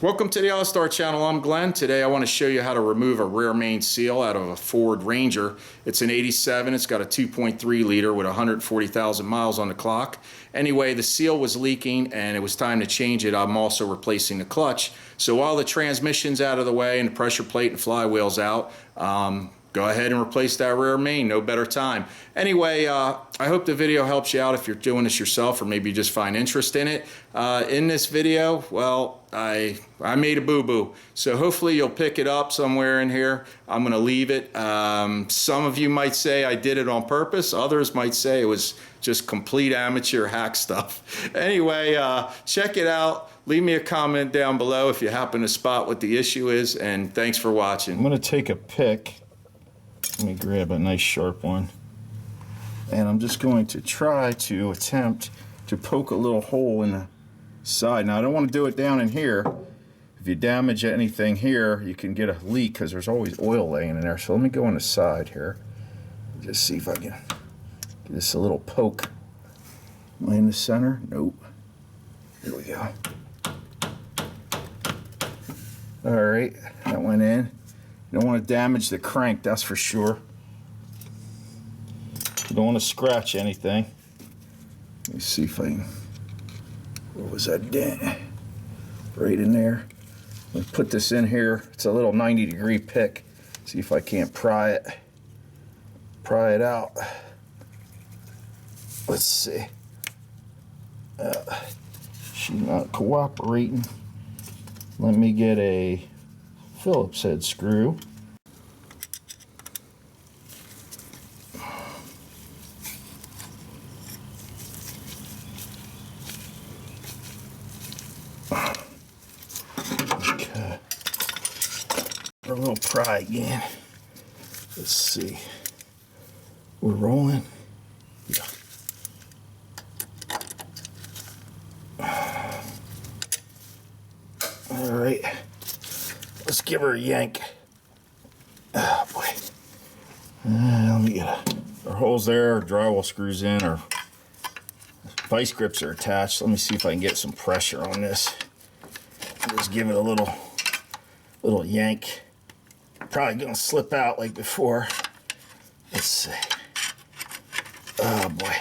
Welcome to the Ozzstar channel. I'm Glenn. Today I want to show you how to remove a rear mainsail out of a Ford Ranger. It's an 87. It's got a 2.3 liter with 140,000 miles on the clock. Anyway, the seal was leaking and it was time to change it. I'm also replacing the clutch. So while the transmission's out of the way and the pressure plate and flywheel's out, go ahead and replace that rear main. No better time. Anyway, I hope the video helps you out if you're doing this yourself, or maybe you just find interest in it. In this video, well, I made a boo-boo. So hopefully you'll pick it up somewhere in here. I'm going to leave it. Some of you might say I did it on purpose. Others might say it was just complete amateur hack stuff. Anyway, check it out. Leave me a comment down below if you happen to spot what the issue is, and thanks for watching. I'm going to take a pick. Let me grab a nice sharp one, and I'm just going to try to attempt to poke a little hole in the side. Now I don't want to do it down in here. If you damage anything here, you can get a leak because there's always oil laying in there. So let me go on the side here, just see if I can get this a little poke. Am I in the center? Nope. Here we go. All right, that went in. You don't want to damage the crank, that's for sure. You don't want to scratch anything. Let me see if I can. What was that dent? Right in there. Let me put this in here. It's a little 90-degree pick. See if I can't pry it. Pry it out. Let's see. She's not cooperating. Let me get a Phillips head screw. Okay. A little pry again. Let's see. We're rolling. Yeah. All right. Let's give her a yank. Oh boy. Let me get our holes there, our drywall screws in, our vice grips are attached. Let me see if I can get some pressure on this. Just give it a little yank. Probably gonna slip out like before. Let's see. Oh boy.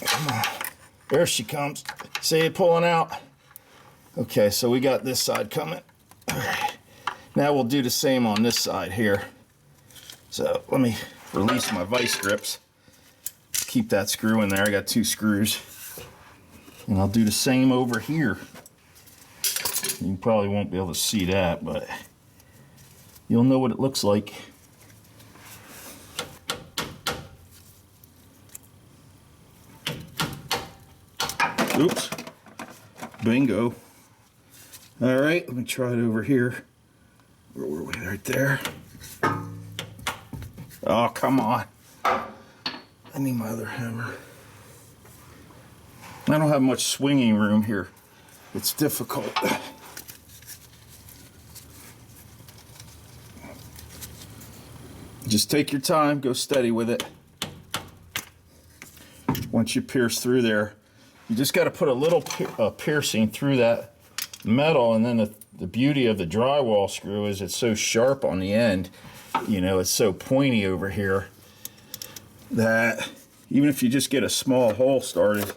Come on. There she comes. See it pulling out? Okay, so we got this side coming. All right. Now we'll do the same on this side here. So let me release my vice grips. Keep that screw in there. I got 2 screws. And I'll do the same over here. You probably won't be able to see that, but you'll know what it looks like. Oops. Bingo. All right, let me try it over here. Where were we? Right there. Oh, come on. I need my other hammer. I don't have much swinging room here. It's difficult. Just take your time, go steady with it. Once you pierce through there, you just got to put a little piercing through that metal, and then the beauty of the drywall screw is it's so sharp on the end, you know, it's so pointy over here that even if you just get a small hole started,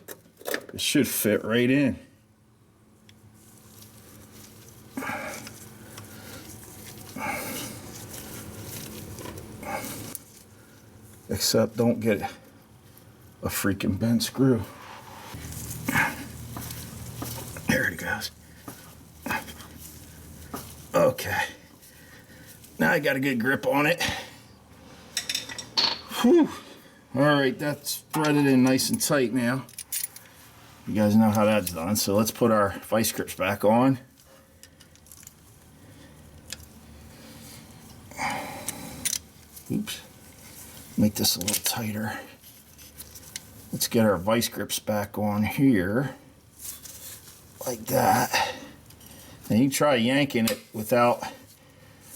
it should fit right in. Except don't get a freaking bent screw. There it goes. Okay, now I got a good grip on it. Whew. All right, that's threaded in nice and tight now. You guys know how that's done, so let's put our vice grips back on. Oops, make this a little tighter. Let's get our vice grips back on here, like that. And you try yanking it without,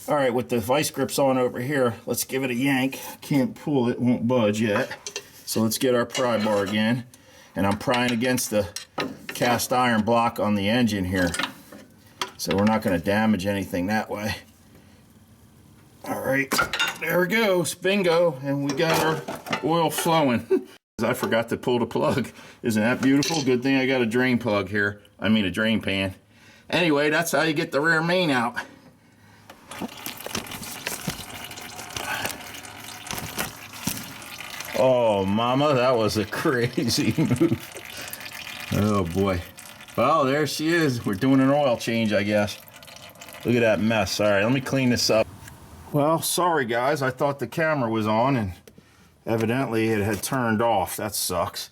all right, with the vice grips on over here, let's give it a yank. Can't pull it, won't budge yet. So let's get our pry bar again. And I'm prying against the cast iron block on the engine here, so we're not going to damage anything that way. All right, there we go, bingo, and we got our oil flowing. I forgot to pull the plug. Isn't that beautiful? Good thing I got a drain plug here. I mean a drain pan. Anyway, that's how you get the rear main out. Oh, mama, that was a crazy move. Oh, boy. Well, there she is. We're doing an oil change, I guess. Look at that mess. All right, let me clean this up. Well, sorry, guys. I thought the camera was on, and evidently it had turned off. That sucks.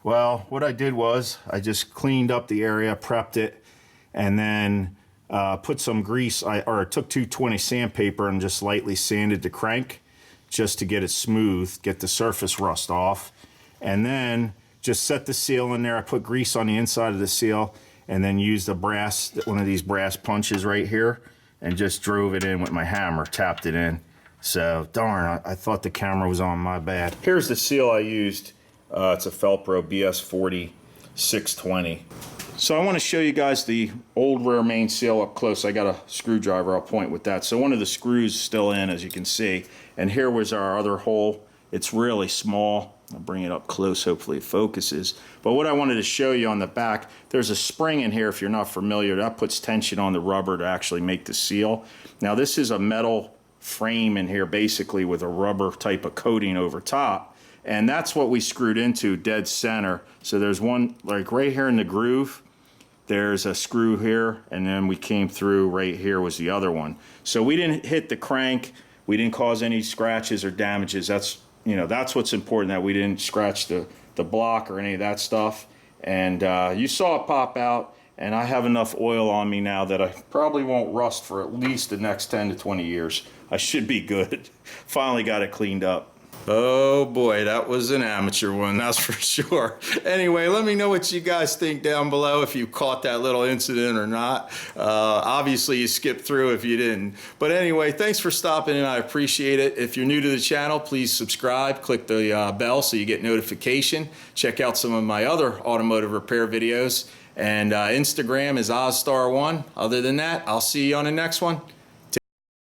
Well, what I did was I just cleaned up the area, prepped it, and then put some grease. I took 220 sandpaper and just lightly sanded the crank just to get it smooth, get the surface rust off. And then just set the seal in there. I put grease on the inside of the seal and then used one of these brass punches right here and just drove it in with my hammer, tapped it in. So, darn, I thought the camera was on, my bad. Here's the seal I used. It's a Felpro BS40 620. So I want to show you guys the old rear main seal up close. I got a screwdriver, I'll point with that. So one of the screws is still in, as you can see. And here was our other hole. It's really small. I'll bring it up close, hopefully it focuses. But what I wanted to show you on the back, there's a spring in here if you're not familiar. That puts tension on the rubber to actually make the seal. Now this is a metal frame in here basically with a rubber type of coating over top. And that's what we screwed into dead center. So there's one like right here in the groove. There's a screw here, and then we came through right here was the other one. So we didn't hit the crank. We didn't cause any scratches or damages. That's, you know, that's what's important, that we didn't scratch the block or any of that stuff. And you saw it pop out, and I have enough oil on me now that I probably won't rust for at least the next 10 to 20 years. I should be good. Finally got it cleaned up. Oh boy, that was an amateur one, that's for sure. Anyway, let me know what you guys think down below, if you caught that little incident or not. Obviously you skipped through if you didn't. But anyway, thanks for stopping in, I appreciate it. If you're new to the channel, please subscribe, click the bell so you get notification. Check out some of my other automotive repair videos. And Instagram is Ozzstar1. Other than that, I'll see you on the next one.